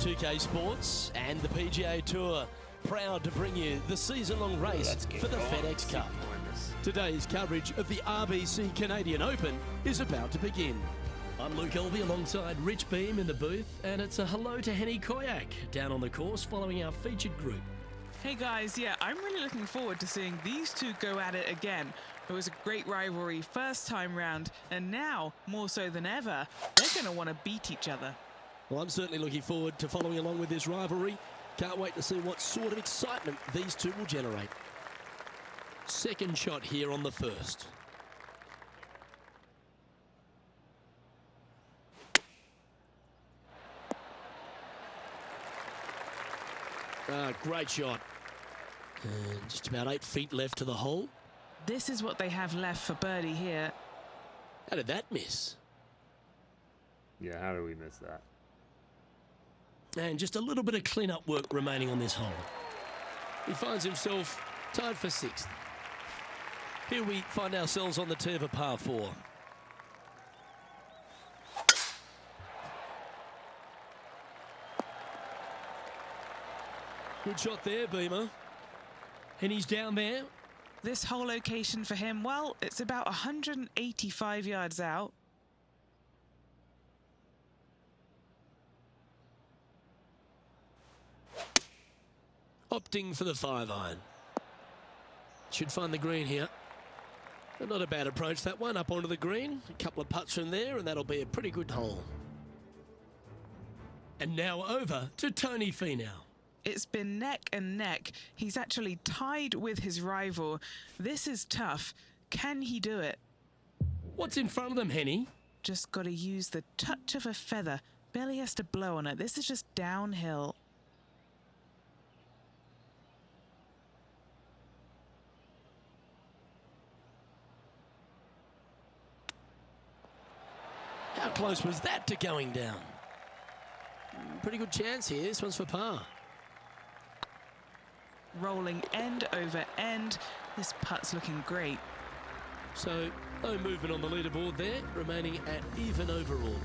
2K Sports and the PGA Tour, proud to bring you the season-long race for the FedEx Cup. Today's coverage of the RBC Canadian Open is about to begin. I'm Luke Elvey alongside Rich Beam in the booth, and it's a hello to Henny Koyak down on the course following our featured group. Hey guys, yeah, I'm really looking forward to seeing these two go at it again. It was a great rivalry first time round, and now, more so than ever, they're going to want to beat each other. Well, I'm certainly looking forward to following along with this rivalry. Can't wait to see what sort of excitement these two will generate. Second shot here on the first. Great shot. And just about 8 feet left to the hole. This is what they have left for birdie here. How did that miss? Yeah, how did we miss that? And just a little bit of clean-up work remaining on this hole. He finds himself tied for 6th. Here we find ourselves on the tee of a par 4. Good shot there, Beamer. And he's down there. This whole location for him, well, it's about 185 yards out. Opting for the 5-iron. Should find the green here. But not a bad approach, that one, up onto the green. A couple of putts from there, and that'll be a pretty good hole. And now over to Tony Finau. It's been neck and neck. He's actually tied with his rival. This is tough. Can he do it? What's in front of them, Henny? Just got to use the touch of a feather. Barely has to blow on it. This is just downhill. How close was that to going down? Pretty good chance here. This one's for par. Rolling end over end. This putt's looking great. So, no movement on the leaderboard there, remaining at even overall.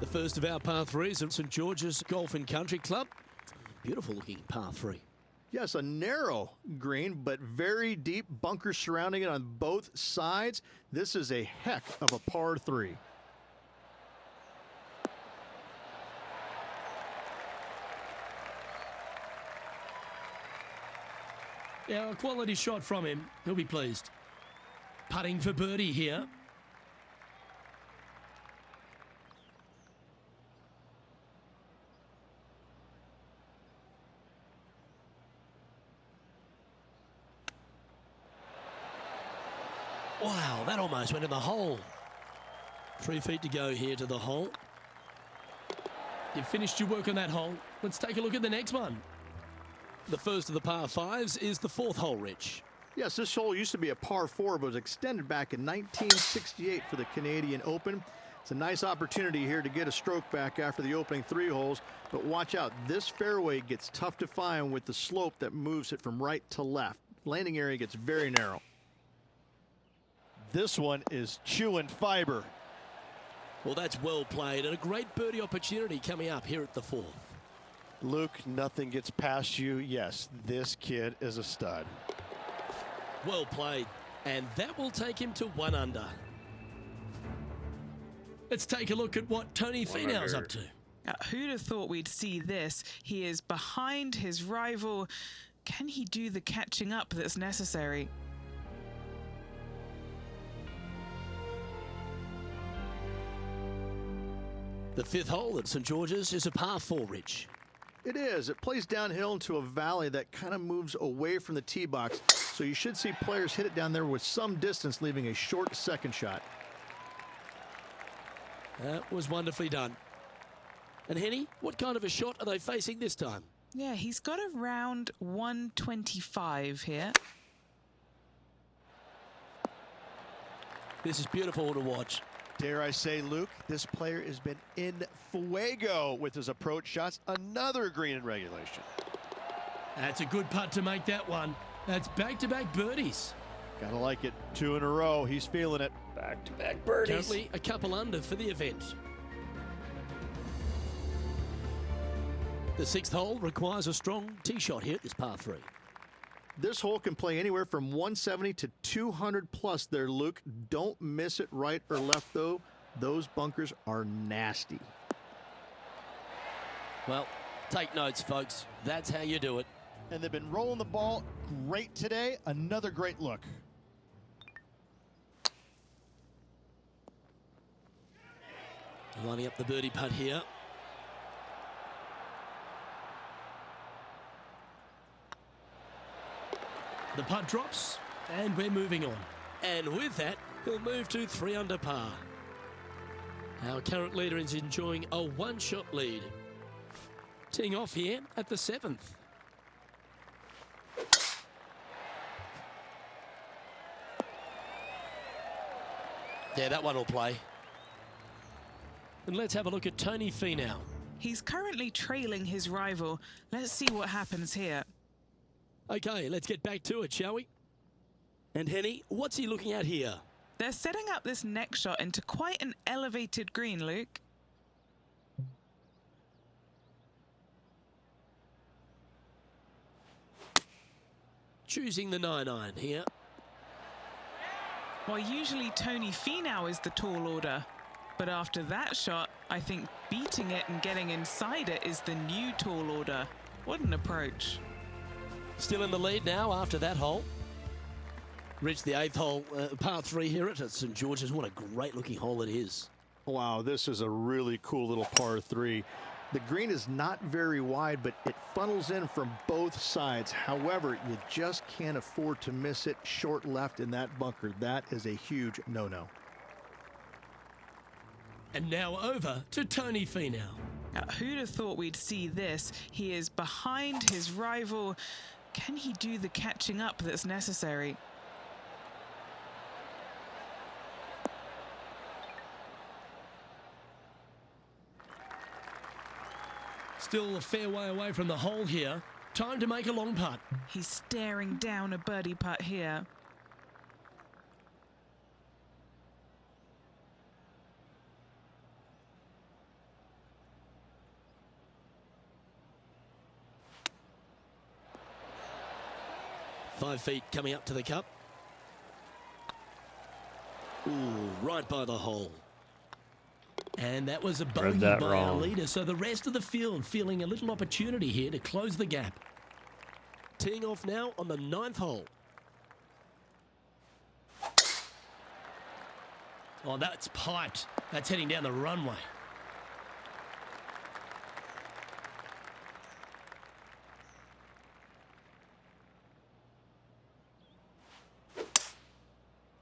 The first of our par 3s at St George's Golf and Country Club. Beautiful looking par 3. Yes, a narrow green, but very deep bunkers surrounding it on both sides. This is a heck of a par 3. Yeah, a quality shot from him. He'll be pleased. Putting for birdie here. Wow, that almost went in the hole. 3 feet to go here to the hole. You've finished your work on that hole. Let's take a look at the next one. The first of the par 5s is the 4th hole, Rich. Yes, this hole used to be a par 4, but was extended back in 1968 for the Canadian Open. It's a nice opportunity here to get a stroke back after the opening 3 holes, but watch out. This fairway gets tough to find with the slope that moves it from right to left. Landing area gets very narrow. This one is chewing fiber. Well, that's well played, and a great birdie opportunity coming up here at the 4th. Luke, nothing gets past you. Yes, this kid is a stud. Well played, and that will take him to 1 under. Let's take a look at what Tony Finau's up to. Who'd have thought we'd see this? He is behind his rival. Can he do the catching up that's necessary? The 5th hole at St George's is a par 4, Rich. It is. It plays downhill into a valley that kind of moves away from the tee box, so you should see players hit it down there with some distance, leaving a short second shot. That was wonderfully done. And Henny, what kind of a shot are they facing this time? Yeah, he's got around 125 here. This is beautiful to watch. Dare I say, Luke, this player has been in fuego with his approach shots. Another green in regulation. That's a good putt to make that one. That's back-to-back birdies. Gotta like it. 2 in a row. He's feeling it. Back-to-back birdies. Currently a couple under for the event. The 6th hole requires a strong tee shot here at this par 3. This hole can play anywhere from 170 to 200 plus there, Luke. Don't miss it right or left, though. Those bunkers are nasty. Well, take notes, folks. That's how you do it. And they've been rolling the ball great today. Another great look. Lining up the birdie putt here. The putt drops, and we're moving on. And with that, he'll move to 3 under par. Our current leader is enjoying a 1-shot lead. Teeing off here at the 7th. Yeah, that one will play. And let's have a look at Tony Finau. He's currently trailing his rival. Let's see what happens here. Okay, let's get back to it, shall we? And Henny, what's he looking at here? They're setting up this next shot into quite an elevated green, Luke. Choosing the 9-iron here. Well, usually Tony Finau is the tall order. But after that shot, I think beating it and getting inside it is the new tall order. What an approach. Still in the lead now after that hole. Reached the 8th hole, par 3 here at St. George's. What a great looking hole it is. Wow, this is a really cool little par 3. The green is not very wide, but it funnels in from both sides. However, you just can't afford to miss it short left in that bunker. That is a huge no-no. And now over to Tony Finau. Now, who'd have thought we'd see this? He is behind his rival. Can he do the catching up that's necessary? Still a fair way away from the hole here. Time to make a long putt. He's staring down a birdie putt here. Five feet coming up to the cup. Ooh, right by the hole. And that was a bogey by our leader, so the rest of the field feeling a little opportunity here to close the gap. Teeing off now on the 9th hole. Oh, that's piped. That's heading down the runway.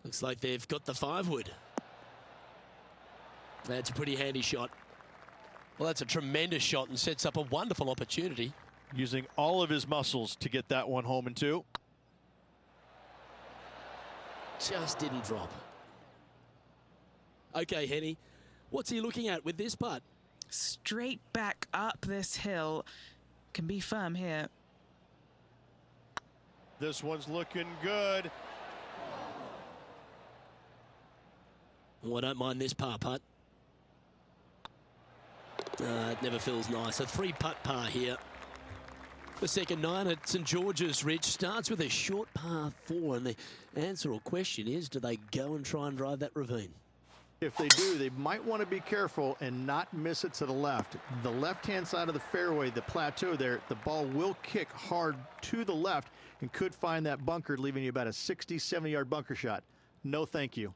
Looks like they've got the 5-wood. That's a pretty handy shot. Well, that's a tremendous shot and sets up a wonderful opportunity. Using all of his muscles to get that one home in 2. Just didn't drop. Okay, Henny, what's he looking at with this putt? Straight back up this hill. Can be firm here. This one's looking good. Oh, I don't mind this par putt. It never feels nice. A 3-putt par here. The second 9 at St. George's, Rich, starts with a short par 4. And the answer or question is, do they go and try and drive that ravine? If they do, they might want to be careful and not miss it to the left. The left-hand side of the fairway, the plateau there, the ball will kick hard to the left and could find that bunker, leaving you about a 60, 70-yard bunker shot. No, thank you.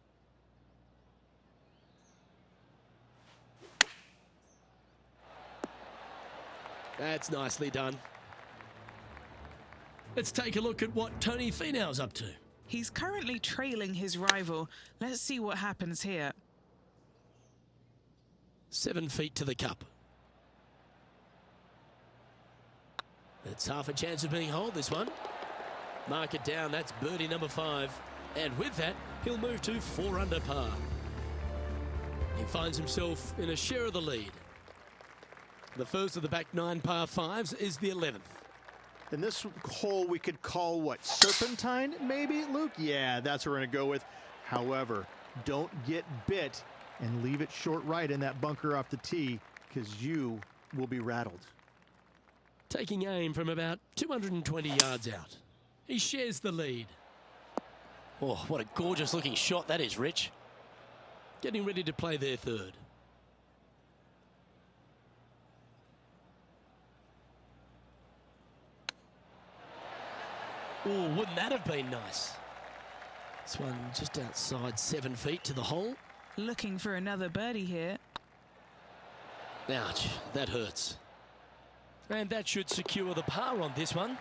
That's nicely done. Let's take a look at what Tony Finau's up to. He's currently trailing his rival. Let's see what happens here. 7 feet to the cup. It's half a chance of being holed, this one. Mark it down, that's birdie number 5. And with that, he'll move to 4 under par. He finds himself in a share of the lead. The first of the back 9 par 5s is the 11th. And this hole we could call what, serpentine maybe, Luke? Yeah, that's what we're going to go with. However, don't get bit and leave it short right in that bunker off the tee, because you will be rattled. taking aim from about 220 yards out. He shares the lead. Oh, what a gorgeous looking shot that is, Rich. Getting ready to play their third. Oh, wouldn't that have been nice? This one just outside 7 feet to the hole. Looking for another birdie here. Ouch, that hurts. And that should secure the par on this one.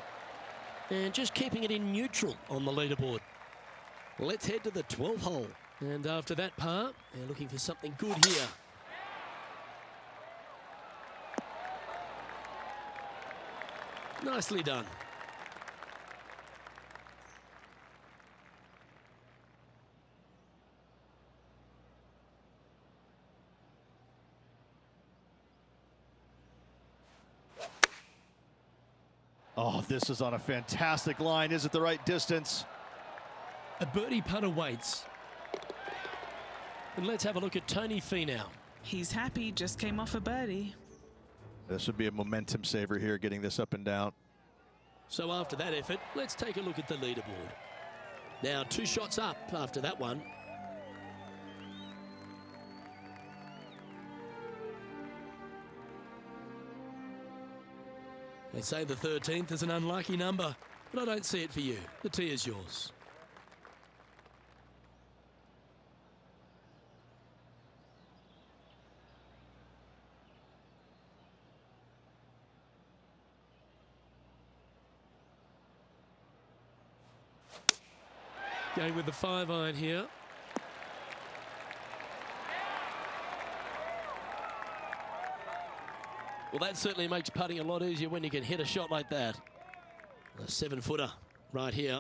And just keeping it in neutral on the leaderboard. Let's head to the 12th hole. And after that par, they're looking for something good here. Nicely done. Oh, this is on a fantastic line. Is it the right distance? A birdie putt awaits. And let's have a look at Tony Finau. He's happy, just came off a birdie. This would be a momentum saver here, getting this up and down. So after that effort, let's take a look at the leaderboard. Now 2 shots up after that one. They say the 13th is an unlucky number, but I don't see it for you. The tee is yours. Going with the 5-iron here. Well, that certainly makes putting a lot easier when you can hit a shot like that. A 7-footer right here.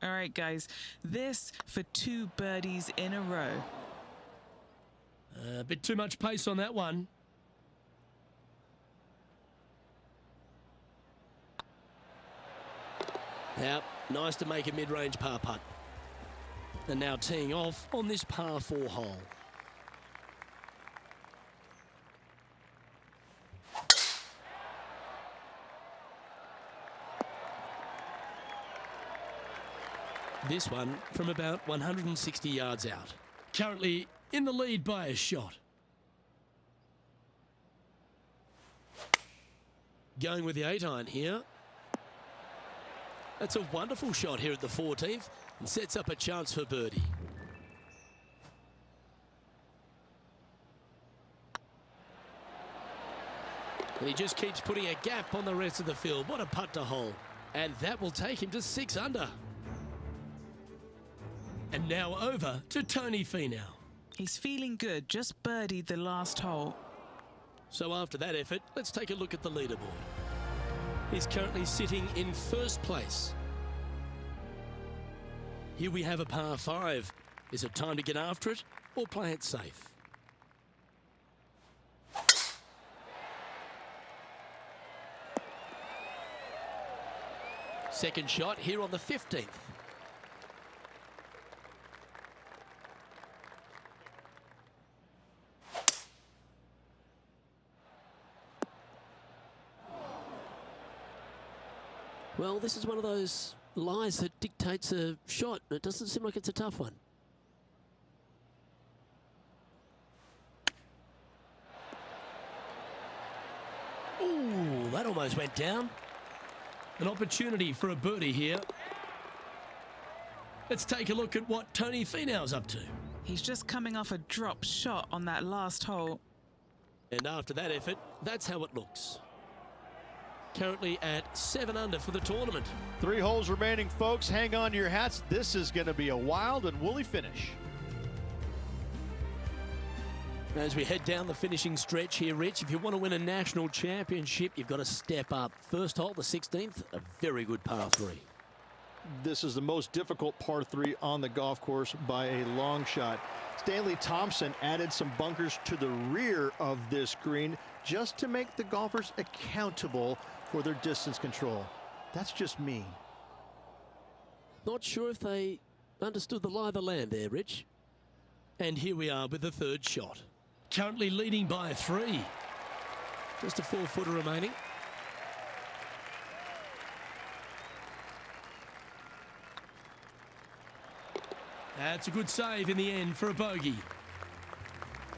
All right, guys, this for 2 birdies in a row. A bit too much pace on that one. Now, nice to make a mid-range par putt. And now teeing off on this par 4 hole. This one from about 160 yards out. Currently in the lead by a shot. Going with the 8-iron here. That's a wonderful shot here at the 14th and sets up a chance for birdie. And he just keeps putting a gap on the rest of the field. What a putt to hole. And that will take him to 6 under. And now over to Tony Finau. He's feeling good, just birdied the last hole. So after that effort, let's take a look at the leaderboard. He's currently sitting in first place. Here we have a par 5. Is it time to get after it or play it safe? Second shot here on the 15th. Well, this is one of those lies that dictates a shot. It doesn't seem like it's a tough one. Ooh, that almost went down. An opportunity for a birdie here. Let's take a look at what Tony Finau's up to. He's just coming off a drop shot on that last hole. And after that effort, that's how it looks. Currently at 7 under for the tournament. 3 holes remaining, folks. Hang on to your hats. This is going to be a wild and woolly finish. As we head down the finishing stretch here, Rich, if you want to win a national championship, you've got to step up. First hole, the 16th, a very good par 3. This is the most difficult par 3 on the golf course by a long shot. Stanley Thompson added some bunkers to the rear of this green just to make the golfers accountable for their distance control. That's just mean. Not sure if they understood the lie of the land there, Rich. And here we are with the 3rd shot. Currently leading by 3. Just a 4-footer remaining. That's a good save in the end for a bogey.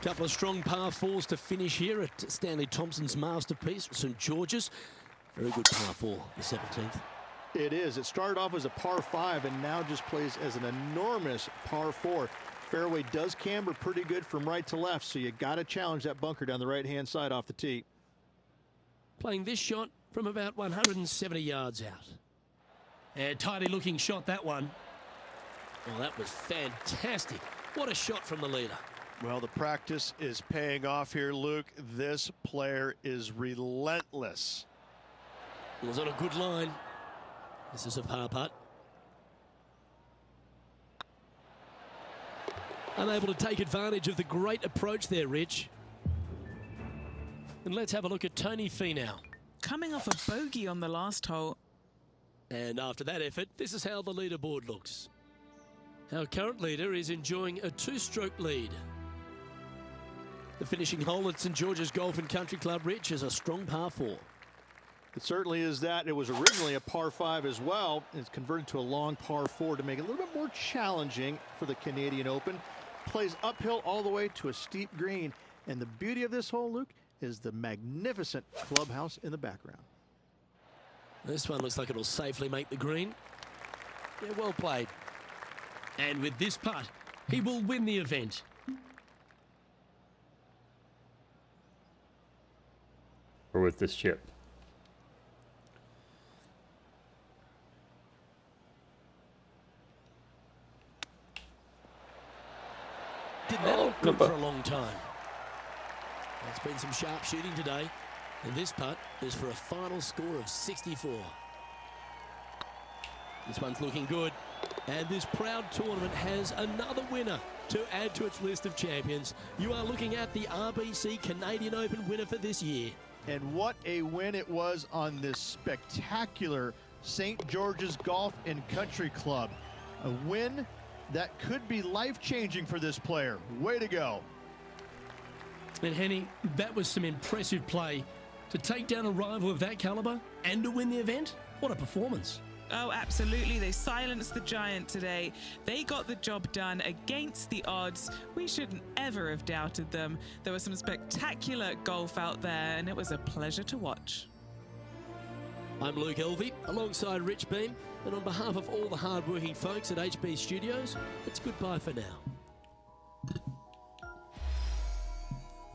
Couple of strong par fours to finish here at Stanley Thompson's masterpiece, St George's. Very good par four, the 17th. It is. It started off as a par 5 and now just plays as an enormous par 4. Fairway does camber pretty good from right to left, so you got to challenge that bunker down the right-hand side off the tee. Playing this shot from about 170 yards out. And tidy looking shot, that one. Oh, that was fantastic. What a shot from the leader. Well, the practice is paying off here, Luke. This player is relentless. It was on a good line. This is a par putt. Unable to take advantage of the great approach there, Rich. And let's have a look at Tony Finau. Coming off a bogey on the last hole. And after that effort, this is how the leaderboard looks. Our current leader is enjoying a 2-stroke lead. The finishing hole at St George's Golf and Country Club, Rich, is a strong par 4. It certainly is that. It was originally a par 5 as well. It's converted to a long par 4 to make it a little bit more challenging for the Canadian Open. Plays uphill all the way to a steep green. And the beauty of this hole, Luke, is the magnificent clubhouse in the background. This one looks like it'll safely make the green. Yeah, well played. And with this putt, he will win the event. Or with this chip. Didn't that look good for a long time? There's been some sharp shooting today. And this putt is for a final score of 64. This one's looking good. And this proud tournament has another winner to add to its list of champions. You are looking at the RBC Canadian Open winner for this year. And what a win it was on this spectacular St. George's Golf and Country Club. A win that could be life-changing for this player. Way to go. And Henny, that was some impressive play. To take down a rival of that caliber and to win the event, what a performance. Oh, absolutely. They silenced the giant today. They got the job done against the odds. We shouldn't ever have doubted them. There was some spectacular golf out there, and it was a pleasure to watch. I'm Luke Elvey, alongside Rich Beam, and on behalf of all the hard-working folks at HB Studios, it's goodbye for now.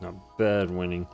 Not bad winning.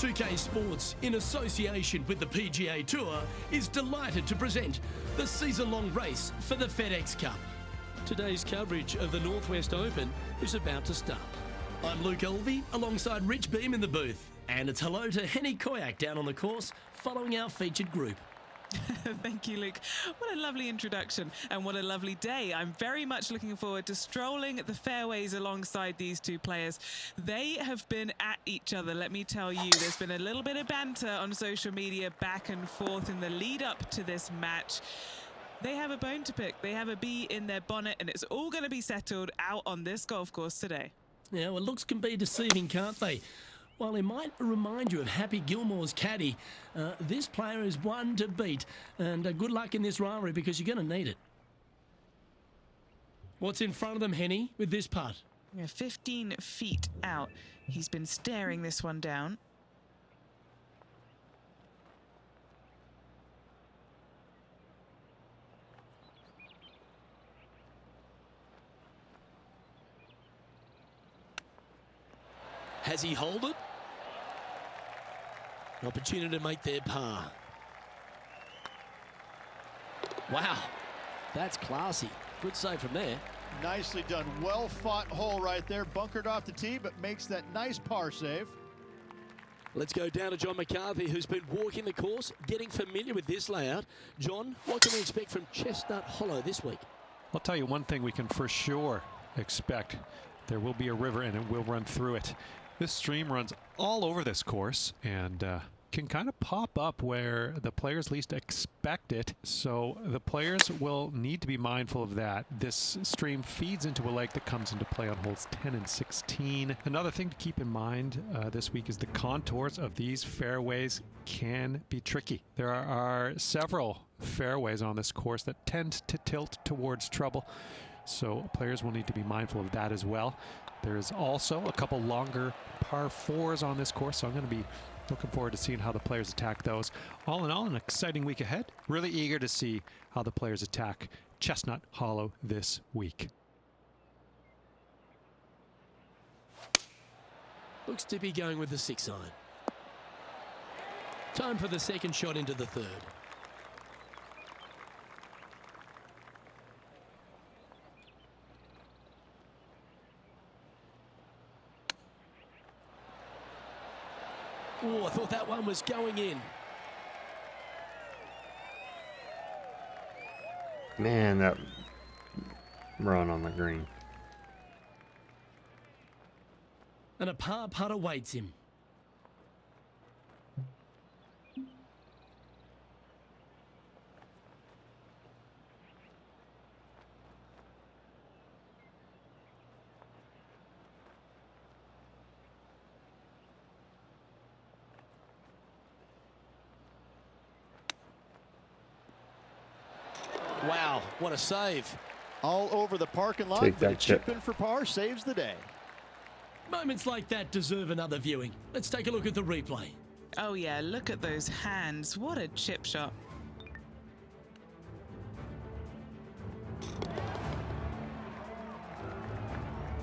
.2K Sports, in association with the PGA Tour, is delighted to present the season-long race for the FedEx Cup. Today's coverage of the Northwest Open is about to start. I'm Luke Elvey, alongside Rich Beam in the booth, and it's hello to Henny Koyak down on the course, following our featured group. Thank you, Luke. What a lovely introduction and what a lovely day. I'm very much looking forward to strolling the fairways alongside these two players. They have been at each other, let me tell you. There's been a little bit of banter on social media back and forth in the lead up to this match. They have a bone to pick. They have a bee in their bonnet, and it's all going to be settled out on this golf course today. Yeah, well, looks can be deceiving, can't they? While it might remind you of Happy Gilmore's caddy, this player is one to beat. And good luck in this rivalry, because you're going to need it. What's in front of them, Henny, with this putt? Yeah, 15 feet out. He's been staring this one down. Has he holed it? An opportunity to make their par. Wow, that's classy. Good save from there. Nicely done. Well fought hole right there. Bunkered off the tee, but makes that nice par save. Let's go down to John McCarthy, who's been walking the course, getting familiar with this layout. John, what can we expect from Chestnut Hollow this week? I'll tell you one thing we can for sure expect. There will be a river and it will run through it. This stream runs all over this course and can kind of pop up where the players least expect it. So the players will need to be mindful of that. This stream feeds into a lake that comes into play on holes 10 and 16. Another thing to keep in mind this week is the contours of these fairways can be tricky. There are several fairways on this course that tend to tilt towards trouble. So players will need to be mindful of that as well. There's also a couple longer par fours on this course, so I'm going to be looking forward to seeing how the players attack those. All in all, an exciting week ahead. Really eager to see how the players attack Chestnut Hollow this week. Looks to be going with the 6 iron. Time for the second shot into the third. Oh, I thought that one was going in. Man, that run on the green. And a par putt awaits him. Wow, what a save. All over the parking lot. Take that but a chip in for par saves the day. Moments like that deserve another viewing. Let's take a look at the replay. Oh yeah, look at those hands. What a chip shot.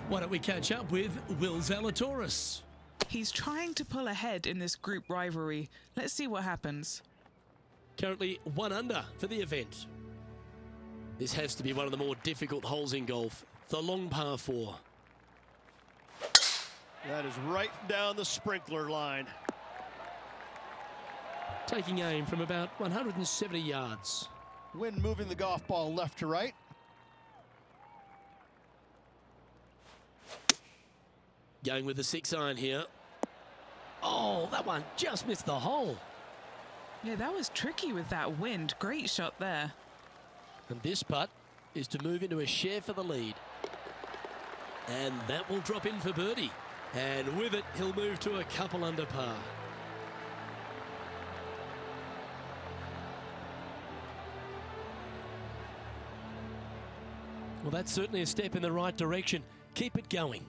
Why don't we catch up with Will Zalatoris? He's trying to pull ahead in this group rivalry. Let's see what happens. Currently 1 under for the event. This has to be one of the more difficult holes in golf, the long par 4. That is right down the sprinkler line. Taking aim from about 170 yards. Wind moving the golf ball left to right. Going with the 6-iron here. Oh, that one just missed the hole. Yeah, that was tricky with that wind. Great shot there. And this putt is to move into a share for the lead. And that will drop in for birdie. And with it, he'll move to a couple under par. Well, that's certainly a step in the right direction. Keep it going.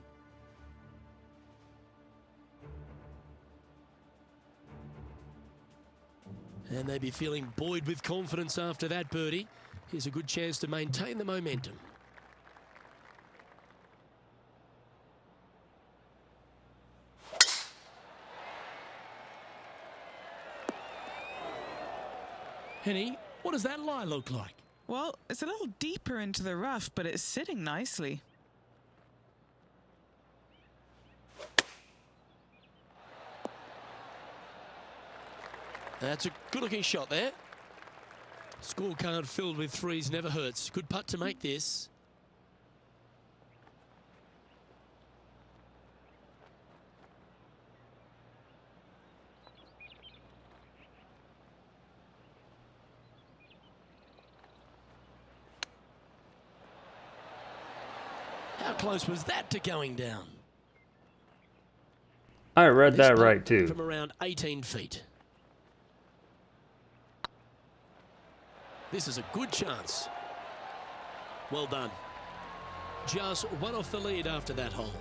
And they'd be feeling buoyed with confidence after that birdie. Here's a good chance to maintain the momentum. Henny, what does that lie look like? Well, it's a little deeper into the rough, but it's sitting nicely. That's a good-looking shot there. Scorecard filled with threes never hurts. Good putt to make this. How close was that to going down? I read This that putt right too. From around 18 feet. This is a good chance. Well done. Just one off the lead after that hole.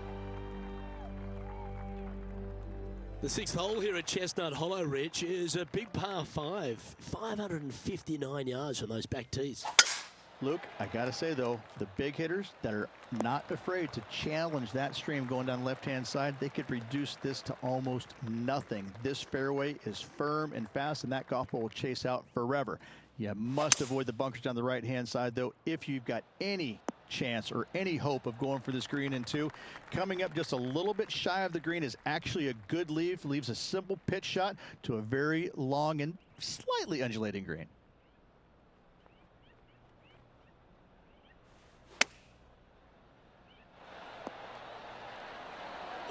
The 6th hole here at Chestnut Hollow, Rich, is a big par 5. 559 yards from those back tees. Luke, I got to say, though, the big hitters that are not afraid to challenge that stream going down the left-hand side, they could reduce this to almost nothing. This fairway is firm and fast, and that golf ball will chase out forever. You must avoid the bunkers down the right-hand side, though, if you've got any chance or any hope of going for this green in 2. Coming up just a little bit shy of the green is actually a good leave. Leaves a simple pitch shot to a very long and slightly undulating green.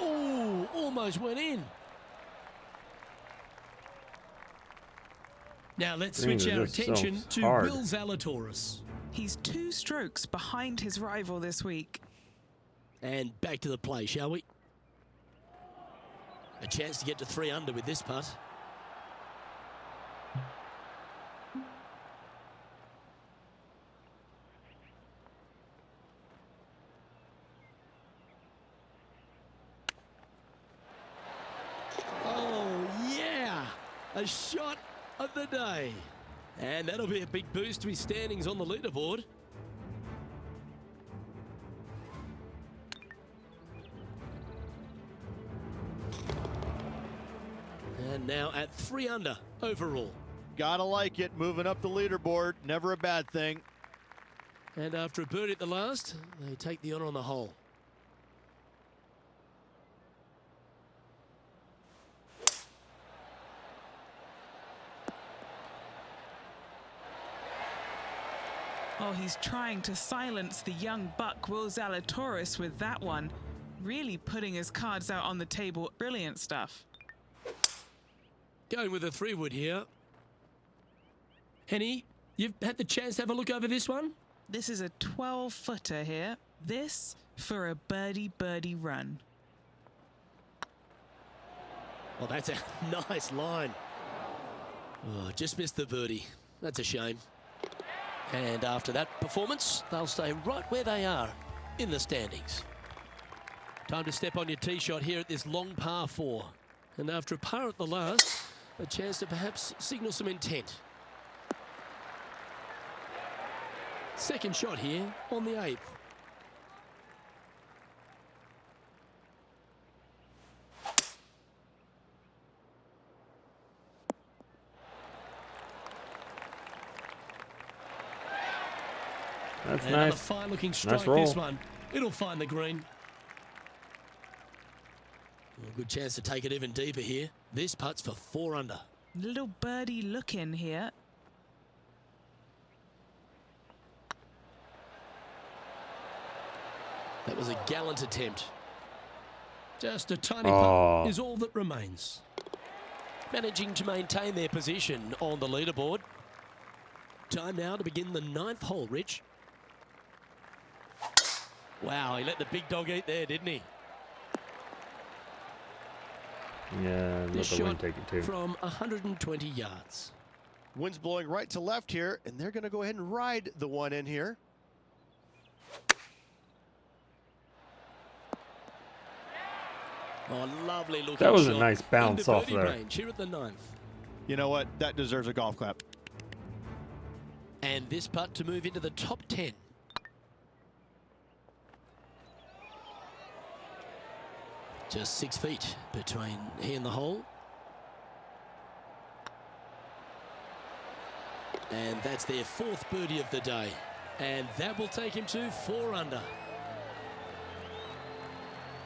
Oh, almost went in. Now let's Greens switch are our just so attention to hard. Will Zalatoris. He's 2 strokes behind his rival this week. And back to the play, shall we? A chance to get to 3 under with this putt. Oh, yeah! A shot of the day. And that'll be a big boost to his standings on the leaderboard. And now at 3 under overall. Gotta like it. Moving up the leaderboard. Never a bad thing. And after a birdie at the last, they take the honour on the hole. Oh, he's trying to silence the young buck Will Zalatoris with that one. Really putting his cards out on the table. Brilliant stuff. Going with a 3-wood here. Henny, you've had the chance to have a look over this one? This is a 12-footer here. This for a birdie run. Well, that's a nice line. Oh, just missed the birdie. That's a shame. And after that performance, they'll stay right where they are in the standings. Time to step on your tee shot here at this long par 4. And after a par at the last, a chance to perhaps signal some intent. Second shot here on the 8th. That's And another nice. fine looking Nice strike, roll. this one. It'll find the green. Good chance to take it even deeper here. This putt's for 4 under. Little birdie look in here. That was a gallant attempt. Just a tiny putt is all that remains. Managing to maintain their position on the leaderboard. Time now to begin the 9th hole, Rich. Wow, he let the big dog eat there, didn't he? Yeah, let the wind take it too. From 120 yards. Wind's blowing right to left here, and they're going to go ahead and ride the one in here. Oh, lovely looking That was shot a nice bounce into off birdie there. range here at the 9th. You know what? That deserves a golf clap. And this putt to move into the top 10. Just 6 feet between he and the hole. And that's their 4th birdie of the day. And that will take him to 4 under.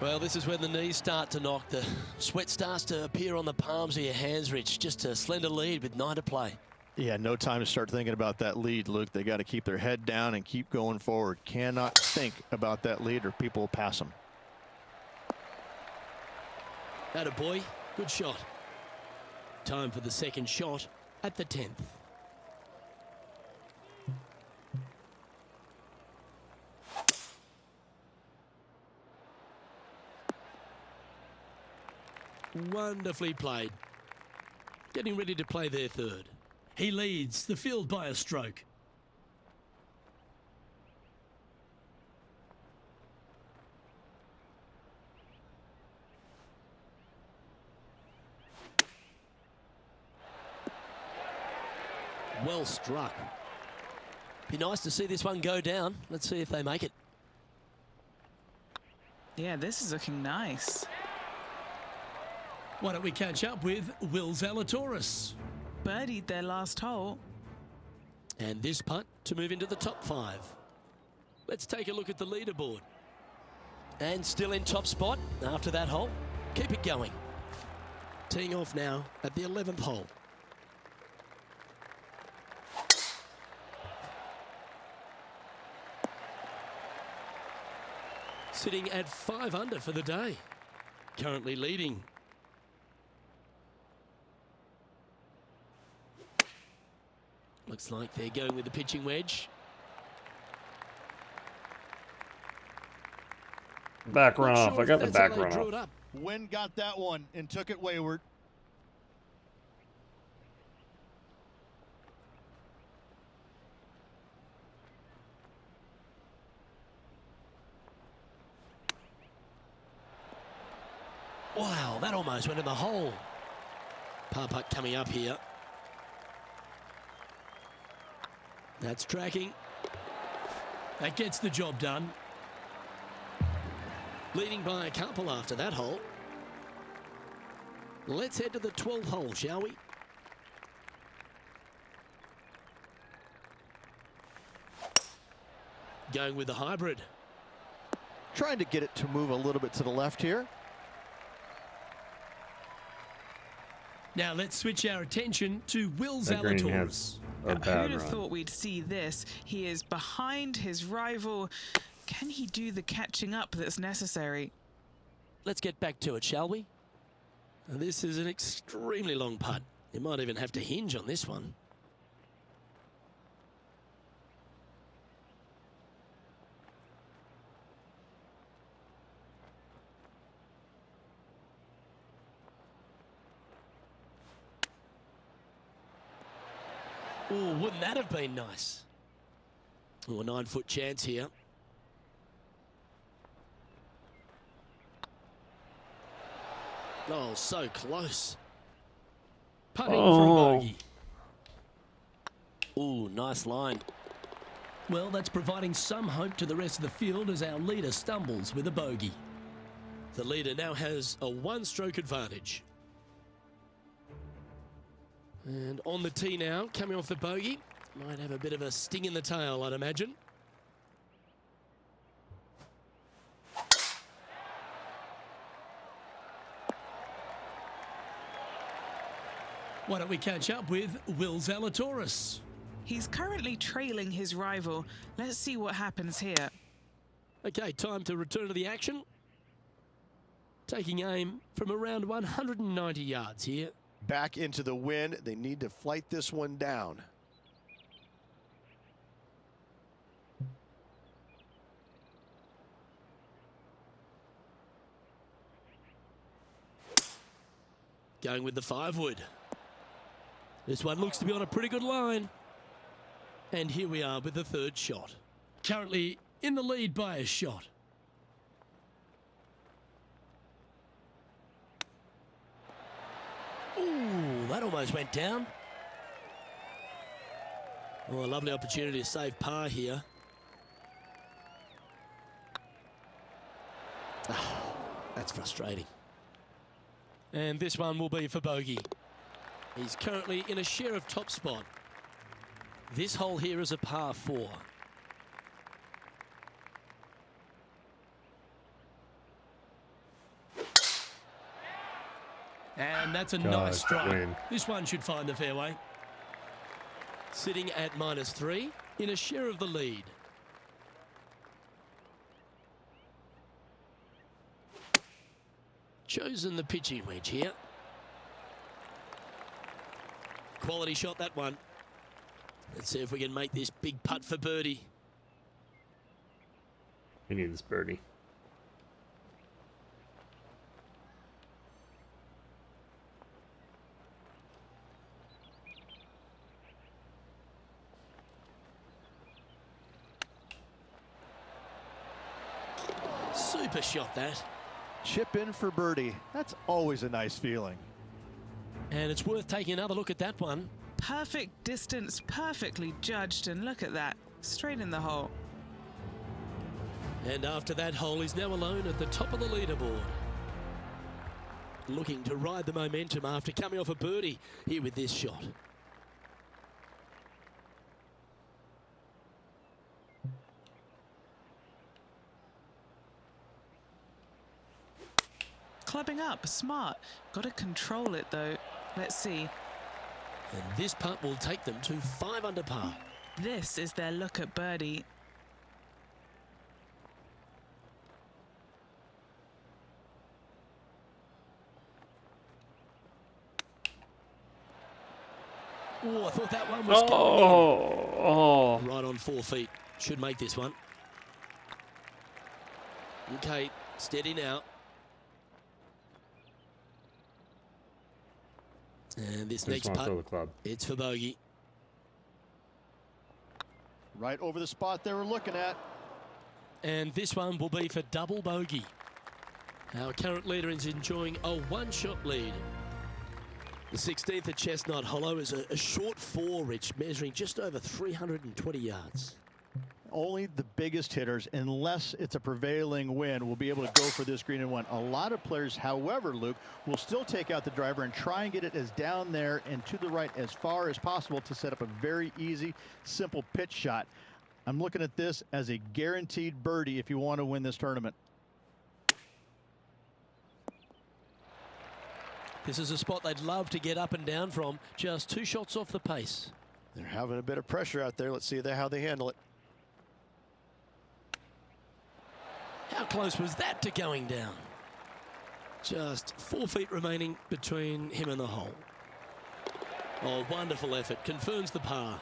Well, this is when the knees start to knock. The sweat starts to appear on the palms of your hands, Rich. Just a slender lead with 9 to play. Yeah, no time to start thinking about that lead, Luke. They got to keep their head down and keep going forward. Cannot think about that lead or people will pass them. Atta boy, good shot. Time for the 2nd shot at the 10th. Wonderfully played. Getting ready to play their 3rd. He leads the field by a stroke. Well struck. Be nice to see this one go down. Let's see if they make it. Yeah, this is looking nice. Why don't we catch up with Will Zalatoris? Birdied their last hole. And this putt to move into the top 5. Let's take a look at the leaderboard. And still in top spot after that hole. Keep it going. Teeing off now at the 11th hole. Sitting at 5 under for the day. Currently leading. Looks like they're going with the pitching wedge. Back run off. I got the back run Drew it off. up. Wind got that one and took it wayward. Wow, that almost went in the hole. Par putt coming up here. That's tracking. That gets the job done. Leading by a couple after that hole. Let's head to the 12th hole, shall we? Going with the hybrid. Trying to get it to move a little bit to the left here. Now let's switch our attention to Will That green Zalatoris. has a Who'd bad have run. thought we'd see this? He is behind his rival. Can he do the catching up that's necessary? Let's get back to it, shall we? This is an extremely long putt. You might even have to hinge on this one. Oh, wouldn't that have been nice? Oh, a 9-foot chance here. Oh, so close. Putting for a bogey. Ooh, nice line. Well, that's providing some hope to the rest of the field as our leader stumbles with a bogey. The leader now has a 1-stroke advantage. And on the tee now, coming off the bogey. Might have a bit of a sting in the tail, I'd imagine. Why don't we catch up with Will Zalatoris? He's currently trailing his rival. Let's see what happens here. Okay, time to return to the action. Taking aim from around 190 yards here. Back into the wind. They need to flight this one down. Going with the 5-wood. This one looks to be on a pretty good line. And here we are with the 3rd shot. Currently in the lead by a shot. Ooh, that almost went down. Oh, a lovely opportunity to save par here. Oh, that's frustrating. And this one will be for bogey. He's currently in a share of top spot. This hole here is a par 4. And that's a nice strike. Win. This one should find the fairway. Sitting at -3 in a share of the lead. Chosen the pitching wedge here. Quality shot, that one. Let's see if we can make this big putt for birdie. We need this birdie. Super shot, that. Chip in for birdie. That's always a nice feeling. And it's worth taking another look at that one. Perfect distance, perfectly judged, and look at that, straight in the hole. And after that hole, he's now alone at the top of the leaderboard. Looking to ride the momentum after coming off a birdie here with this shot. Clubbing up, smart. Got to control it though. Let's see. And this putt will take them to 5 under par. This is their look at birdie. Oh, I thought that one was going in. Right on 4 feet. Should make this one. Okay, steady now. And this next putt, the club. it's for bogey. Right over the spot they were looking at. And this one will be for double bogey. Our current leader is enjoying a 1-shot lead. The 16th at Chestnut Hollow is a short 4, Rich, measuring just over 320 yards. Only the biggest hitters, unless it's a prevailing wind, will be able to go for this green and one. A lot of players, however, Luke, will still take out the driver and try and get it as down there and to the right as far as possible to set up a very easy, simple pitch shot. I'm looking at this as a guaranteed birdie if you want to win this tournament. This is a spot they'd love to get up and down from, just 2 shots off the pace. They're having a bit of pressure out there. Let's see how they handle it. How close was that to going down? Just 4 feet remaining between him and the hole. Oh, wonderful effort. Confirms the par.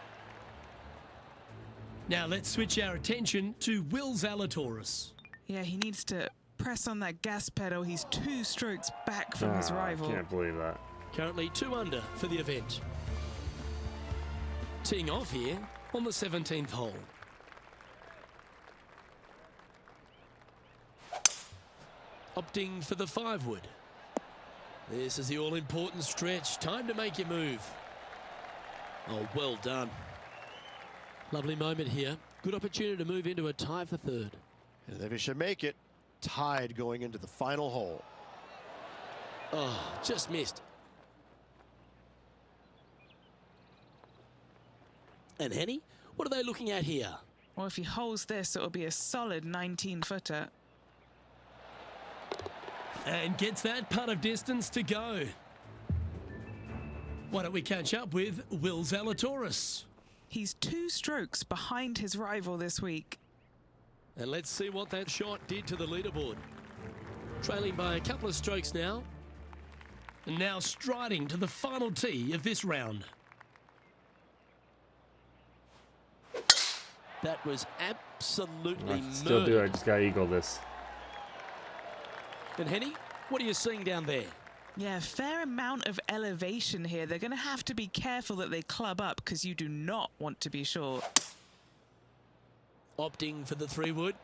Now let's switch our attention to Will Zalatoris. Yeah, he needs to press on that gas pedal. He's 2 strokes back from his rival. I can't believe that. Currently 2 under for the event. Teeing off here on the 17th hole. Opting for the 5-wood. This is the all-important stretch. Time to make your move. Oh, well done. Lovely moment here. Good opportunity to move into a tie for 3rd. And if he should make it, tied going into the final hole. Oh, just missed. And Henny, what are they looking at here? Well, if he holds this, it'll be a solid 19-footer. And gets that putt of distance to go. Why don't we catch up with Will Zalatoris? He's 2 strokes behind his rival this week. And let's see what that shot did to the leaderboard. Trailing by a couple of strokes now. And now striding to the final tee of this round. That was absolutely Still do. I murdered. just got to eagle this. And Henny, what are you seeing down there? Yeah, fair amount of elevation here. They're going to have to be careful that they club up because you do not want to be short. Opting for the 3-wood.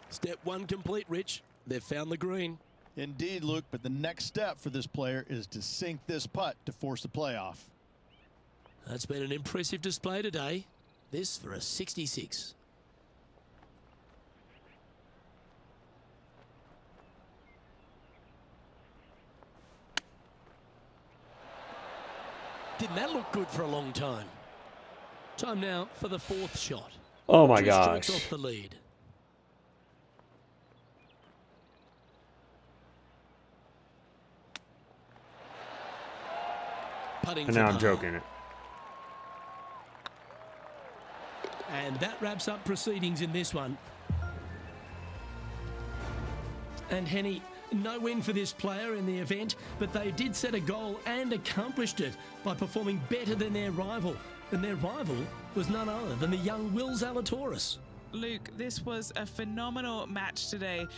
Step 1 complete, Rich. They've found the green. Indeed, Luke, but the next step for this player is to sink this putt to force the playoff. That's been an impressive display today. This for a 66. Didn't that look good for a long time? Time now for the 4th shot. Oh my 2 gosh. strokes off the lead. Putting And for now I'm par. joking it. And that wraps up proceedings in this one. And Henny, no win for this player in the event, but they did set a goal and accomplished it by performing better than their rival. And their rival was none other than the young Will Zalatoris. Luke, this was a phenomenal match today.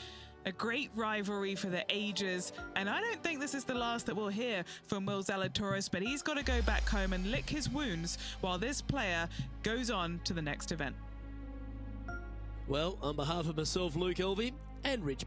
A great rivalry for the ages, and I don't think this is the last that we'll hear from Will Zalatoris, but he's got to go back home and lick his wounds while this player goes on to the next event. Well, on behalf of myself, Luke Elvey, and Rich